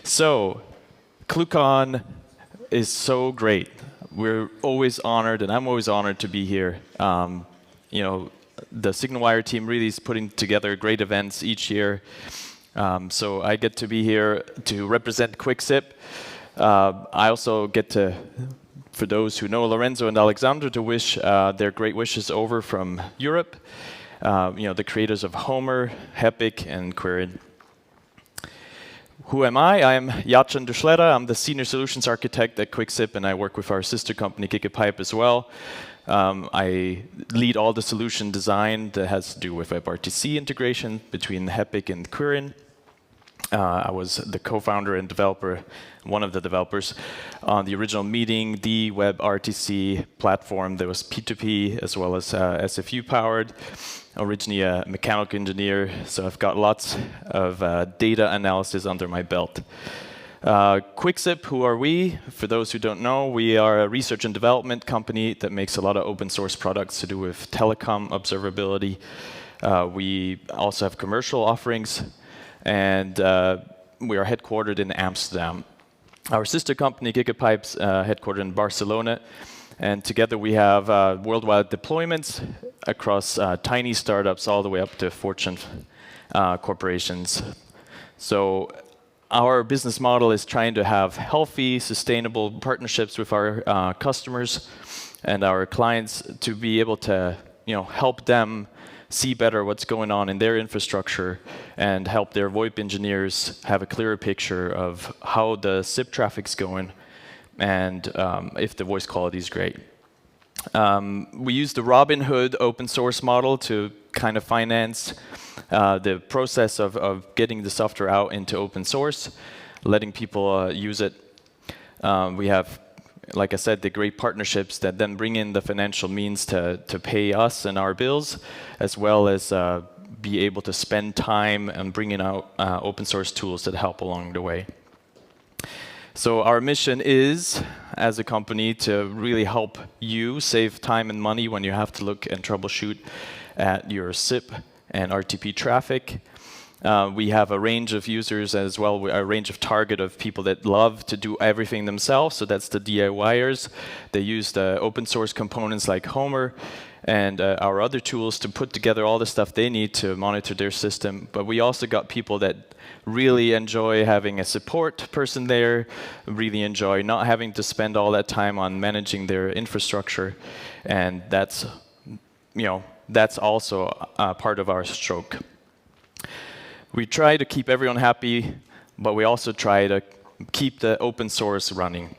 So, ClueCon is so great. We're always honored, and I'm always honored to be here. The SignalWire team really is putting together great events each year. So I get to be here to represent QXIP. I also get to, for those who know Lorenzo and Alexander, to wish their great wishes over from Europe. The creators of Homer, Hepic, and qryn. Who am I? I'm Jachen Duschletta. I'm the Senior Solutions Architect at QXIP, and I work with our sister company, QXIP as well. I lead all the solution design that has to do with VOIP RTC integration between Hepic and qryn. I was the co-founder and developer, one of the developers, on the original meeting, the web RTC platform that was P2P as well as SFU powered. Originally a mechanical engineer, so I've got lots of data analysis under my belt. QXIP, who are we? For those who don't know, we are a research and development company that makes a lot of open source products to do with telecom observability. We also have commercial offerings, and we are headquartered in Amsterdam. Our sister company, QXIP's headquartered in Barcelona, and together we have worldwide deployments across tiny startups all the way up to Fortune corporations. So our business model is trying to have healthy, sustainable partnerships with our customers and our clients to be able to help them see better what's going on in their infrastructure and help their VoIP engineers have a clearer picture of how the SIP traffic's going and if the voice quality is great. We use the Robinhood open source model to kind of finance the process of getting the software out into open source, letting people use it. We have, like I said, the great partnerships that then bring in the financial means to pay us and our bills, as well as be able to spend time and bringing out open source tools that help along the way. So our mission is, as a company, to really help you save time and money when you have to look and troubleshoot at your SIP and RTP traffic. We have a range of users as well, a range of target of people that love to do everything themselves. So that's the DIYers. They use the open source components like Homer and our other tools to put together all the stuff they need to monitor their system. But we also got people that really enjoy having a support person there, really enjoy not having to spend all that time on managing their infrastructure. And that's also part of our stroke. We try to keep everyone happy, but we also try to keep the open source running.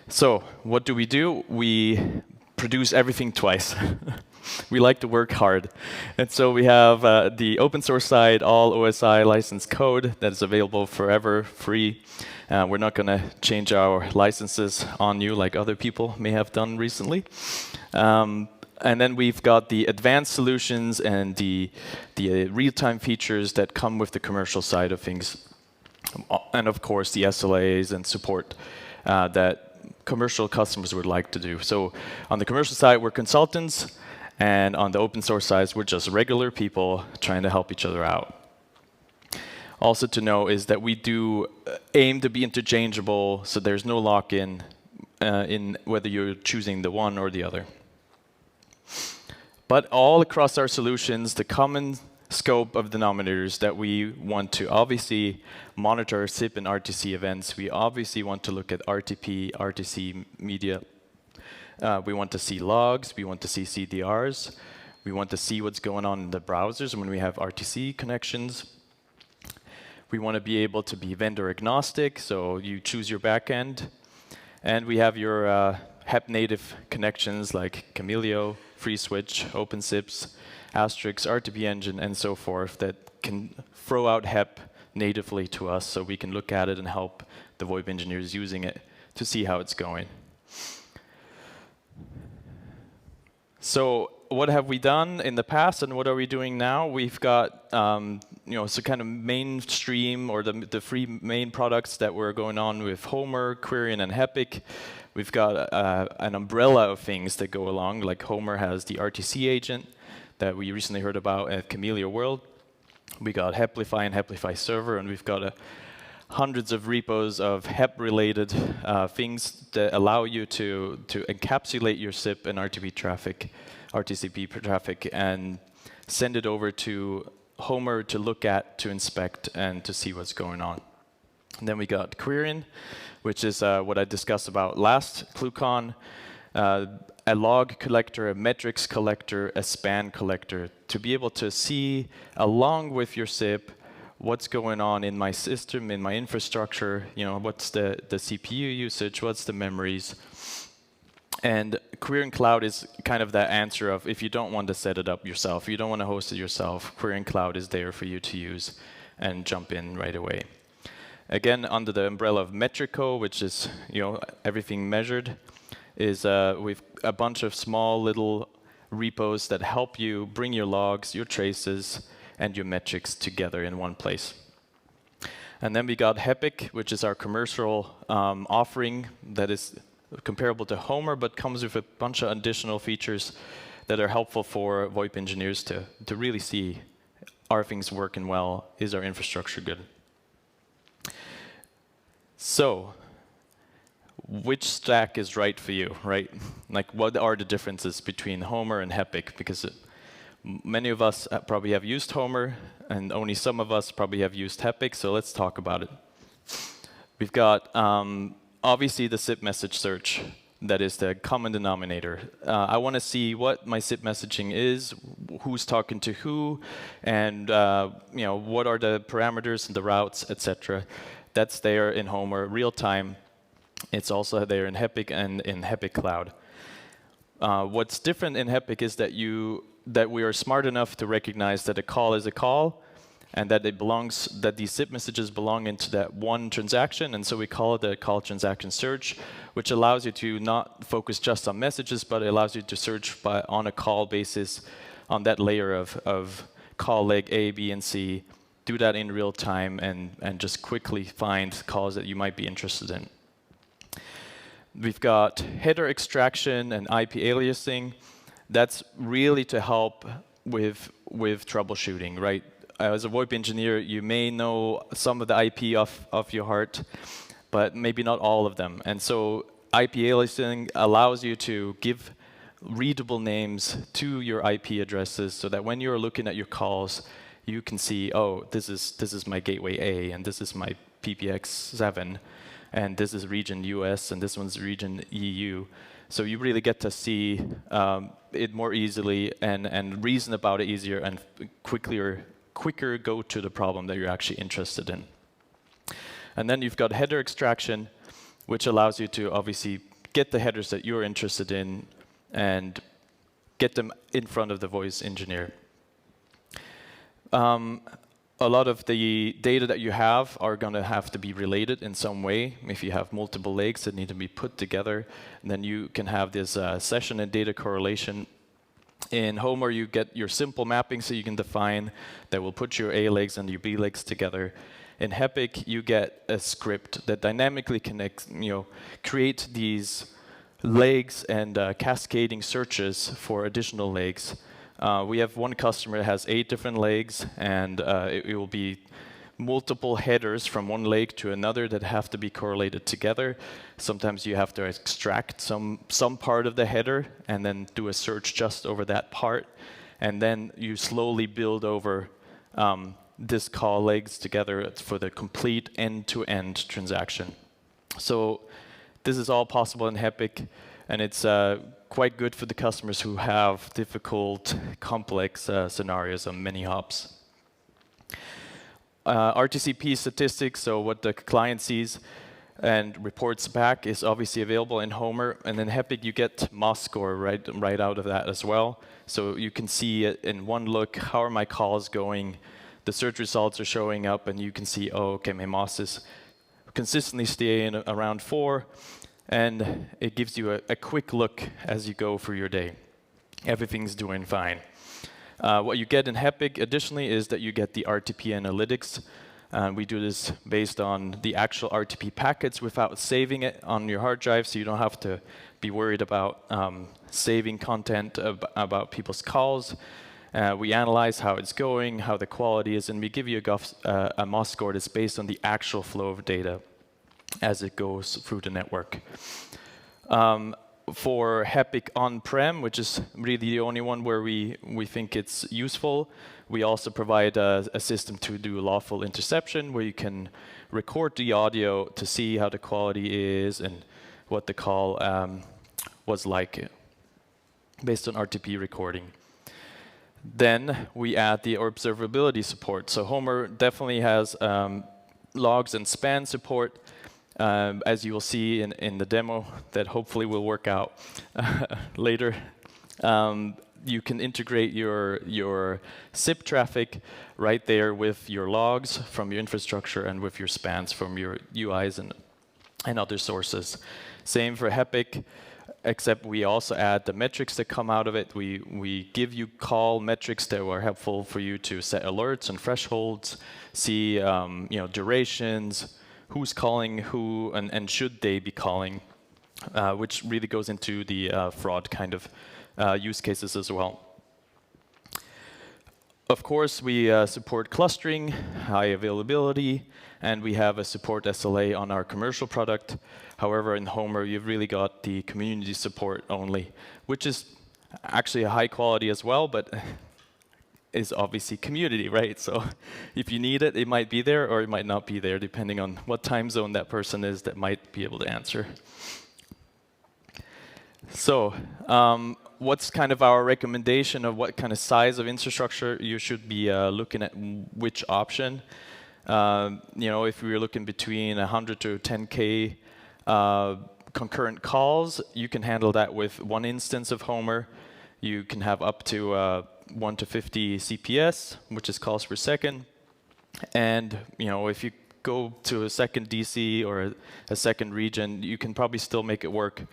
So what do? We produce everything twice. We like to work hard. And so we have the open source side, all OSI licensed code that is available forever, free. We're not going to change our licenses on you like other people may have done recently. And then we've got the advanced solutions and the real-time features that come with the commercial side of things. And of course, the SLAs and support that commercial customers would like to do. So on the commercial side, we're consultants. And on the open source side, we're just regular people trying to help each other out. Also to know is that we do aim to be interchangeable, so there's no lock-in in whether you're choosing the one or the other. But all across our solutions, the common scope of denominators that we want to obviously monitor SIP and RTC events. We obviously want to look at RTP, RTC media. We want to see logs. We want to see CDRs. We want to see what's going on in the browsers when we have RTC connections. We want to be able to be vendor agnostic, so you choose your backend. And we have your HEP native connections like Chameleon, FreeSwitch, OpenSIPs, Asterix, RTP engine, and so forth that can throw out HEP natively to us so we can look at it and help the VoIP engineers using it to see how it's going. So what have we done in the past and what are we doing now? We've got so kind of mainstream or the three main products that were going on with Homer, qryn, and Hepic. We've got an umbrella of things that go along, like Homer has the RTC agent that we recently heard about at Chameleon World. We got Heplify and Heplify Server, and we've got hundreds of repos of HEP-related things that allow you to encapsulate your SIP and RTCP traffic and send it over to Homer to look at, to inspect, and to see what's going on. And then we got qryn, which is what I discussed about last ClueCon, a log collector, a metrics collector, a span collector, to be able to see, along with your SIP, what's going on in my system, in my infrastructure, what's the CPU usage, what's the memories. And qryn Cloud is kind of that answer of, if you don't want to set it up yourself, if you don't want to host it yourself, qryn Cloud is there for you to use and jump in right away. Again, under the umbrella of Metrico, which is everything measured, is we've a bunch of small little repos that help you bring your logs, your traces, and your metrics together in one place. And then we got Hepic, which is our commercial offering that is comparable to Homer, but comes with a bunch of additional features that are helpful for VoIP engineers to really see, are things working well? Is our infrastructure good? So, which stack is right for you, right? Like, what are the differences between Homer and Hepic? Because many of us probably have used Homer, and only some of us probably have used Hepic, so let's talk about it. We've got, obviously, the SIP message search. That is the common denominator. I want to see what my SIP messaging is, who's talking to who, and what are the parameters and the routes, etc. That's there in Homer, real time. It's also there in Hepic and in Hepic Cloud. What's different in Hepic is that we are smart enough to recognize that a call is a call, and that these SIP messages belong into that one transaction, and so we call it the call transaction search, which allows you to not focus just on messages, but it allows you to search on a call basis on that layer of call leg A, B, and C, do that in real time, and just quickly find calls that you might be interested in. We've got header extraction and IP aliasing. That's really to help with troubleshooting, right? As a VoIP engineer, you may know some of the IP off your heart, but maybe not all of them. And so IP aliasing allows you to give readable names to your IP addresses so that when you're looking at your calls, you can see, oh, this is my gateway A, and this is my PPX7, and this is region US, and this one's region EU. So you really get to see it more easily and reason about it easier and quicker go to the problem that you're actually interested in. And then you've got header extraction, which allows you to obviously get the headers that you're interested in and get them in front of the voice engineer. A lot of the data that you have are going to have to be related in some way. If you have multiple legs that need to be put together, then you can have this session and data correlation. In Homer, you get your simple mapping, so you can define that will put your A legs and your B legs together. In Hepic, you get a script that dynamically connects, create these legs and cascading searches for additional legs. We have one customer that has 8 different legs, and it will be multiple headers from one leg to another that have to be correlated together. Sometimes you have to extract some part of the header and then do a search just over that part, and then you slowly build over this call legs together for the complete end-to-end transaction. So this is all possible in Hepic, and it's quite good for the customers who have difficult, complex scenarios on many hops. RTCP statistics, so what the client sees and reports back, is obviously available in Homer, and in Hepic you get MOS score right out of that as well. So you can see in one look, how are my calls going? The search results are showing up, and you can see, oh, okay, my MOS is consistently staying around 4. And it gives you a quick look as you go through your day. Everything's doing fine. What you get in Hepic, additionally, is that you get the RTP analytics. We do this based on the actual RTP packets without saving it on your hard drive, so you don't have to be worried about saving content about people's calls. We analyze how it's going, how the quality is, and we give you a MOS score that's based on the actual flow of data as it goes through the network. For HEPIC on-prem, which is really the only one where we think it's useful, we also provide a system to do lawful interception, where you can record the audio to see how the quality is and what the call was like based on RTP recording. Then we add the observability support. So Homer definitely has logs and span support, as you will see in the demo that hopefully will work out later. You can integrate your SIP traffic right there with your logs from your infrastructure and with your spans from your UIs and other sources. Same for HEPIC, except we also add the metrics that come out of it. We give you call metrics that are helpful for you to set alerts and thresholds, see durations, who's calling who, and should they be calling, which really goes into the fraud kind of use cases as well. Of course, we support clustering, high availability, and we have a support SLA on our commercial product. However, in Homer, you've really got the community support only, which is actually a high quality as well, but is obviously community, right? So if you need it, it might be there or it might not be there, depending on what time zone that person is that might be able to answer. So what's kind of our recommendation of what kind of size of infrastructure you should be looking at, which option? If we were looking between 100 to 10K concurrent calls, you can handle that with one instance of Homer. You can have up to 1 to 50 CPS, which is calls per second. And if you go to a second DC or a second region, you can probably still make it work,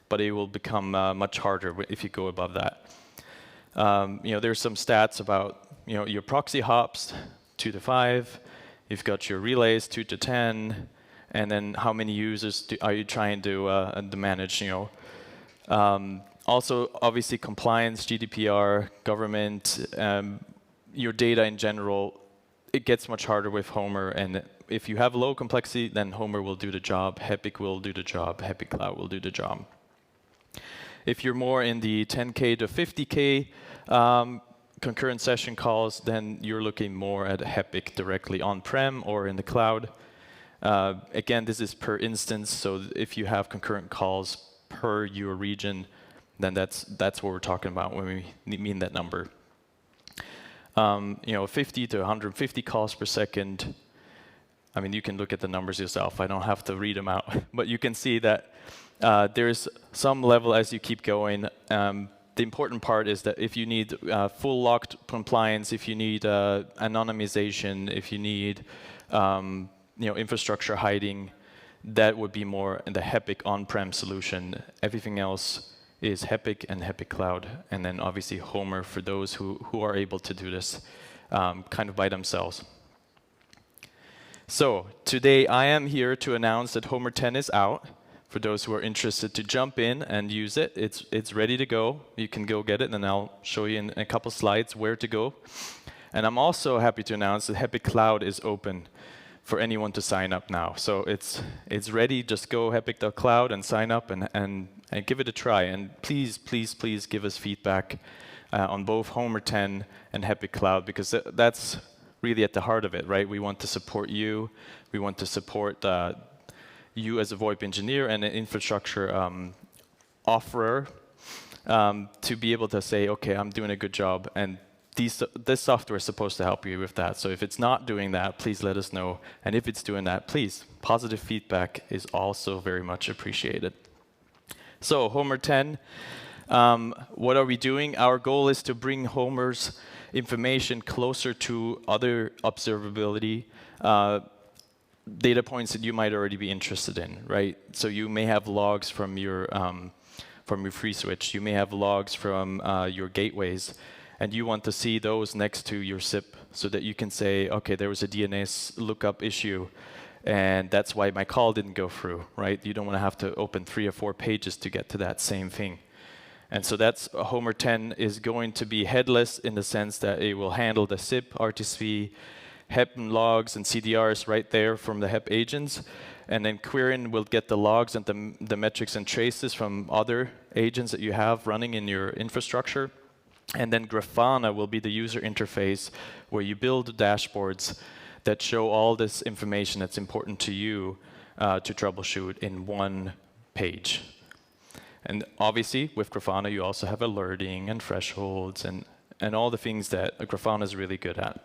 but it will become much harder if you go above that. There's some stats about your proxy hops, 2 to 5. You've got your relays, 2 to 10, and then how many users are you trying to manage? Also, obviously, compliance, GDPR, government, your data in general. It gets much harder with Homer, and if you have low complexity, then Homer will do the job. HEPIC will do the job. HEPIC Cloud will do the job. If you're more in the 10K to 50K concurrent session calls, then you're looking more at HEPIC directly on-prem or in the cloud. Again, this is per instance, so if you have concurrent calls per your region, then that's what we're talking about when we mean that number. 50 to 150 calls per second. I mean, you can look at the numbers yourself. I don't have to read them out, but you can see that there's some level as you keep going. The important part is that if you need full locked compliance, if you need anonymization, if you need infrastructure hiding, that would be more in the HEPIC on-prem solution. Everything else is HEPIC and HEPIC Cloud, and then obviously Homer for those who are able to do this kind of by themselves. So today I am here to announce that Homer 10 is out. For those who are interested to jump in and use it, it's ready to go. You can go get it, and I'll show you in a couple slides where to go. And I'm also happy to announce that HEPIC Cloud is open for anyone to sign up now. So it's ready. Just go HEPIC.cloud and sign up and give it a try. And please, please, please give us feedback on both Homer 10 and HEPIC Cloud, because that's really at the heart of it, right? We want to support you. We want to support you as a VoIP engineer and an infrastructure offerer to be able to say, okay, I'm doing a good job, and this software is supposed to help you with that. So if it's not doing that, please let us know. And if it's doing that, please, positive feedback is also very much appreciated. So Homer 10, what are we doing? Our goal is to bring Homer's information closer to other observability data points that you might already be interested in, right? So you may have logs from your free switch. You may have logs from your gateways, and you want to see those next to your SIP so that you can say, okay, there was a DNS lookup issue, and that's why my call didn't go through, right? You don't want to have to open 3 or 4 pages to get to that same thing. And so that's Homer 10 is going to be headless in the sense that it will handle the SIP, RTC, HEP and logs and CDRs right there from the HEP agents. And then qryn will get the logs and the metrics and traces from other agents that you have running in your infrastructure. And then Grafana will be the user interface where you build dashboards that show all this information that's important to you to troubleshoot in one page. And obviously, with Grafana, you also have alerting and thresholds and all the things that Grafana is really good at.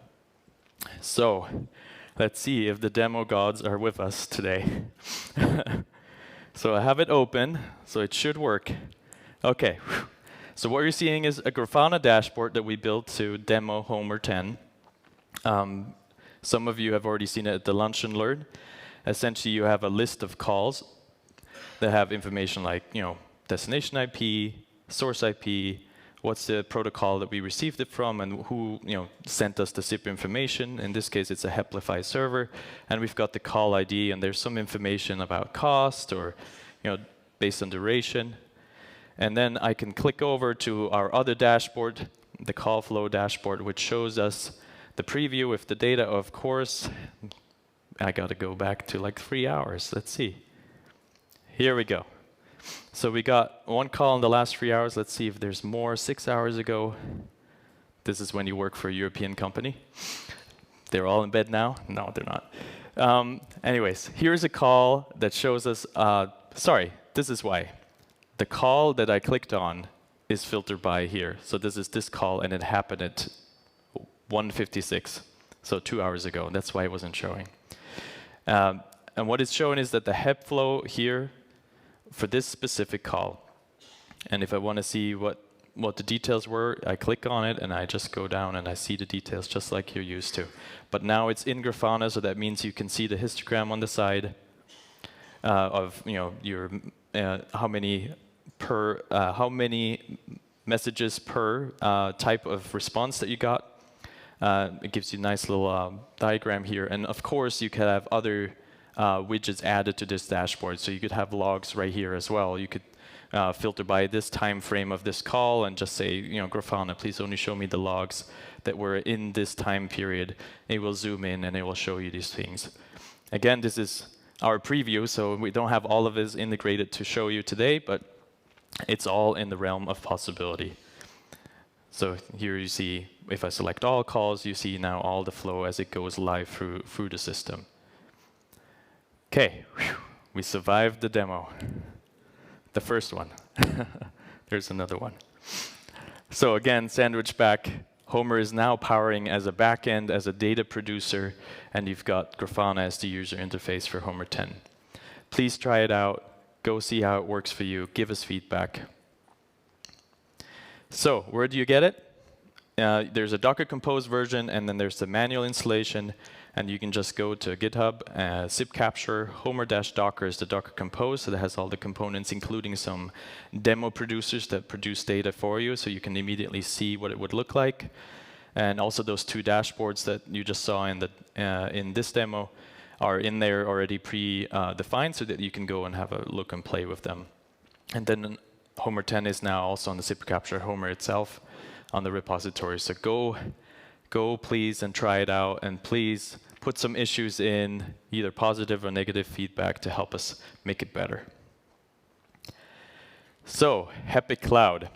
So let's see if the demo gods are with us today. So I have it open, so it should work. OK. So what you're seeing is a Grafana dashboard that we built to demo Homer 10. Some of you have already seen it at the Lunch and Learn. Essentially, you have a list of calls that have information like, destination IP, source IP, what's the protocol that we received it from, and who sent us the SIP information. In this case, it's a Heplify server. And we've got the call ID, and there's some information about cost or based on duration. And then I can click over to our other dashboard, the call flow dashboard, which shows us the preview with the data, of course. I got to go back to like 3 hours. Let's see. Here we go. So we got one call in the last 3 hours. Let's see if there's more. 6 hours ago. This is when you work for a European company. They're all in bed now? No, they're not. Anyways, here's a call that shows us, sorry, this is why. The call that I clicked on is filtered by here. So this is this call, and it happened at 1:56, so 2 hours ago. That's why it wasn't showing. And what it's showing is that the HEP flow here for this specific call. And if I want to see what the details were, I click on it, and I just go down, and I see the details just like you're used to. But now it's in Grafana, so that means you can see the histogram on the side of your how many messages per type of response that you got. It gives you a nice little diagram here. And of course, you could have other widgets added to this dashboard. So you could have logs right here as well. You could filter by this time frame of this call and just say, Grafana, please only show me the logs that were in this time period. It will zoom in, and it will show you these things. Again, this is our preview, so we don't have all of this integrated to show you today, but it's all in the realm of possibility. So here you see, if I select all calls, you see now all the flow as it goes live through the system. OK, we survived the demo. The first one. There's another one. So again, sandwich back. Homer is now powering as a backend, as a data producer, and you've got Grafana as the user interface for Homer 10. Please try it out. Go see how it works for you. Give us feedback. So where do you get it? There's a Docker Compose version, and then there's the manual installation. And you can just go to GitHub, zip capture, Homer-Docker is the Docker Compose, so that has all the components, including some demo producers that produce data for you, so you can immediately see what it would look like. And also those two dashboards that you just saw in this demo are in there already pre-defined, so that you can go and have a look and play with them. And then Homer 10 is now also on the zip capture Homer itself on the repository. So go please and try it out, and please put some issues in, either positive or negative feedback to help us make it better. So Hepic Cloud.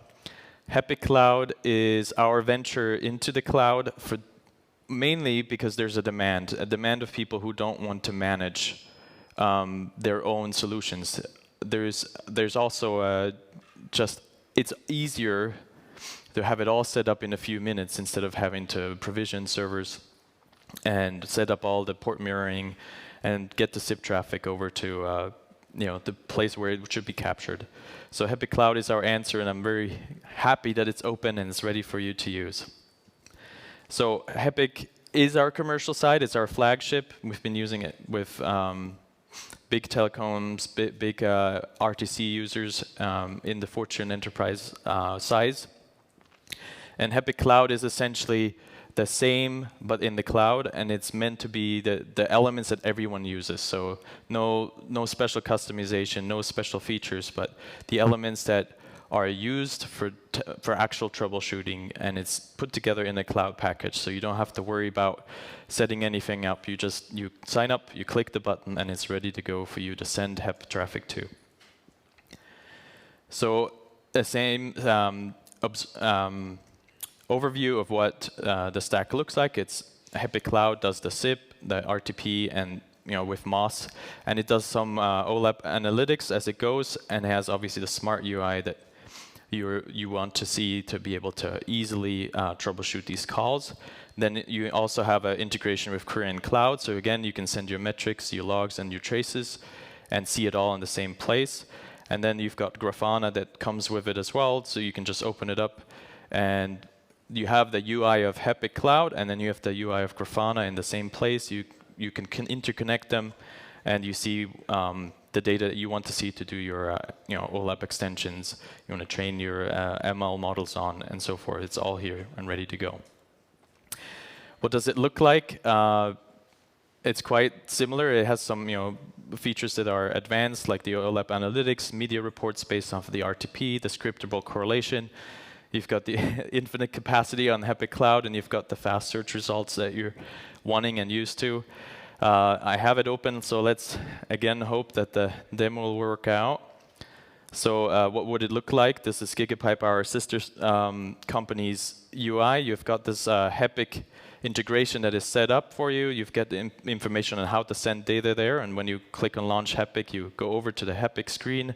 Hepic Cloud is our venture into the cloud mainly because there's a demand of people who don't want to manage their own solutions. There's also it's easier to have it all set up in a few minutes instead of having to provision servers and set up all the port mirroring and get the SIP traffic over to the place where it should be captured. So Hepic Cloud is our answer, and I'm very happy that it's open and it's ready for you to use. So Hepic is our commercial side. It's our flagship. We've been using it with big telecoms, big RTC users in the Fortune enterprise size. And Hepic Cloud is essentially the same, but in the cloud, and it's meant to be the elements that everyone uses. So no special customization, no special features, but the elements that are used for actual troubleshooting, and it's put together in a cloud package, so you don't have to worry about setting anything up. You sign up, you click the button, and it's ready to go for you to send HEP traffic to. So the same overview of what the stack looks like. It's HEP Cloud does the SIP, the RTP, and with MOS, and it does some OLAP analytics as it goes, and has obviously the smart UI that you want to see to be able to easily troubleshoot these calls. Then you also have an integration with QRyn Cloud, so again you can send your metrics, your logs, and your traces, and see it all in the same place. And then you've got Grafana that comes with it as well, so you can just open it up, and you have the UI of HEP Cloud, and then you have the UI of Grafana in the same place. You can interconnect them, and you see the data that you want to see to do your OLAP extensions. You want to train your ML models on, and so forth. It's all here and ready to go. What does it look like? It's quite similar. It has some features that are advanced, like the OLAP analytics, media reports based off of the RTP, the scriptable correlation. You've got the infinite capacity on HEP Cloud, and you've got the fast search results that you're wanting and used to. I have it open, so let's again hope that the demo will work out. So what would it look like? This is GigaPipe, our sister company's UI. You've got this HEPIC integration that is set up for you. You've got the information on how to send data there, and when you click on Launch HEPIC, you go over to the HEPIC screen,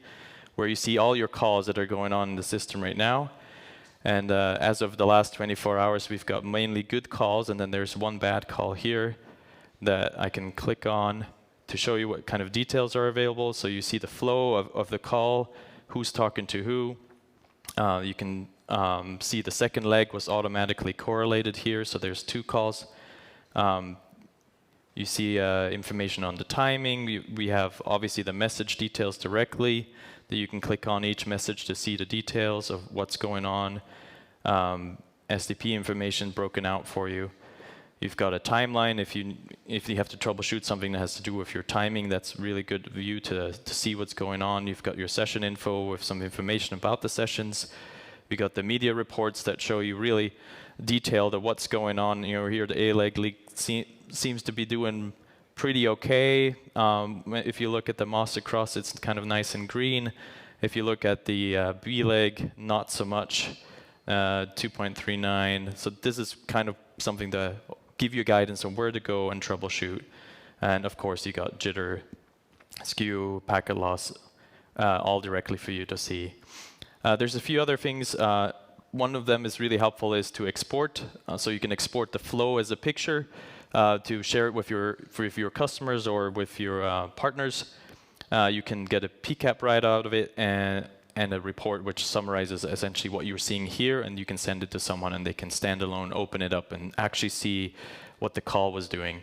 where you see all your calls that are going on in the system right now. And as of the last 24 hours, we've got mainly good calls, and then there's one bad call here that I can click on to show you what kind of details are available. So you see the flow of the call, who's talking to who. You can see the second leg was automatically correlated here, so there's 2 calls. You see information on the timing. We have obviously the message details directly, that you can click on each message to see the details of what's going on. SDP information broken out for you. You've got a timeline. If you have to troubleshoot something that has to do with your timing, that's really good view to see what's going on. You've got your session info with some information about the sessions. You got the media reports that show you really detailed of what's going on. Here the A-leg leak seems to be doing pretty okay. If you look at the MOS across, it's kind of nice and green. If you look at the B-leg, not so much. 2.39. So this is kind of something to give you guidance on where to go and troubleshoot. And of course, you got jitter, skew, packet loss, all directly for you to see. There's a few other things. One of them is really helpful is to export. So you can export the flow as a picture to share it with your customers or with your partners. You can get a PCAP right out of it and a report which summarizes essentially what you're seeing here, and you can send it to someone and they can standalone open it up and actually see what the call was doing.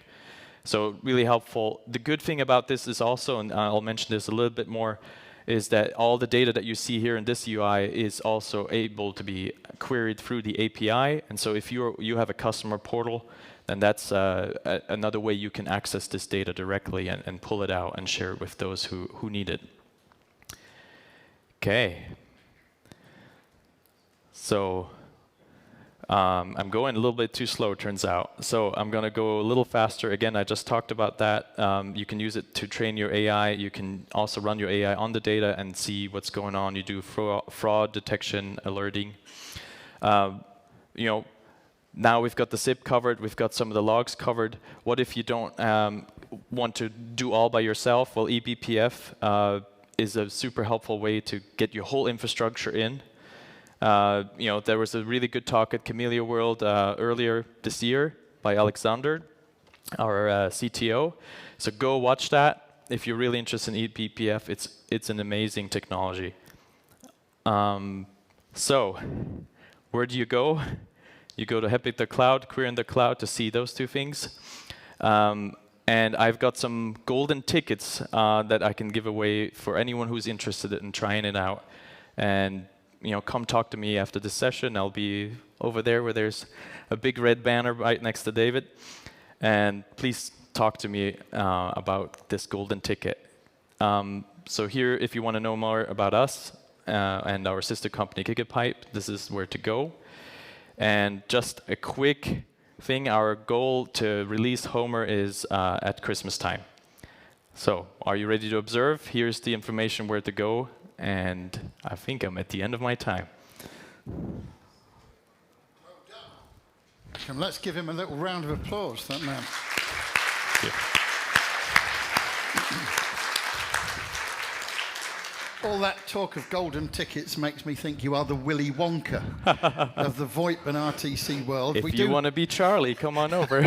So really helpful. The good thing about this is also, and I'll mention this a little bit more, is that all the data that you see here in this UI is also able to be queried through the API. And so if you have a customer portal, then that's another way you can access this data directly and pull it out and share it with those who need it. Okay. So I'm going a little bit too slow, it turns out. So I'm going to go a little faster. Again, I just talked about that. You can use it to train your AI. You can also run your AI on the data and see what's going on. You do fraud detection, alerting. Now we've got the SIP covered. We've got some of the logs covered. What if you don't want to do all by yourself? Well, eBPF is a super helpful way to get your whole infrastructure in. There was a really good talk at Camellia World earlier this year by Alexander, our CTO. So go watch that if you're really interested in eBPF. It's an amazing technology. So where do you go? You go to HEPIC the Cloud, QRyn the Cloud to see those 2 things. And I've got some golden tickets that I can give away for anyone who's interested in trying it out. And come talk to me after this session. I'll be over there where there's a big red banner right next to David. And please talk to me about this golden ticket. So here, if you want to know more about us, and our sister company QXIP. This is where to go. And just a quick thing, our goal to release Homer is at Christmas time. So, are you ready to observe? Here's the information where to go, and I think I'm at the end of my time. And let's give him a little round of applause, that man. Thank you. All that talk of golden tickets makes me think you are the Willy Wonka of the VOIP and RTC world. If you want to be Charlie, come on over.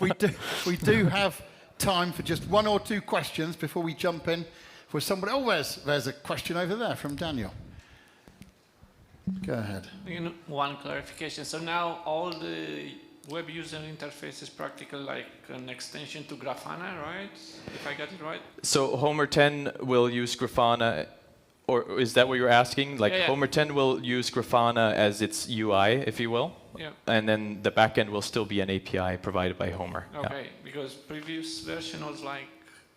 we do have time for just one or two questions before we jump in for somebody. Oh, there's a question over there from Daniel. Go ahead. One clarification. So now all the web user interface is practically like an extension to Grafana, right? If I got it right? So Homer 10 will use Grafana, or is that what you're asking? Like Homer 10 will use Grafana as its UI, if you will. Yeah. And then the backend will still be an API provided by Homer. Okay, because previous version was like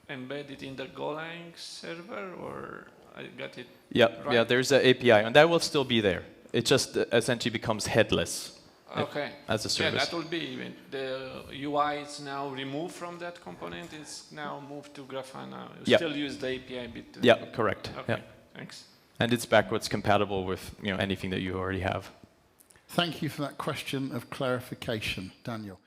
embedded in the Golang server, or I got it right? Yeah, there's an API, and that will still be there. It just essentially becomes headless. Okay. As a service. Yeah, that will be even. The UI is now removed from that component. It's now moved to Grafana. You still use the API bit. Yeah, correct. Okay, yeah. Thanks. And it's backwards compatible with anything that you already have. Thank you for that question of clarification, Daniel.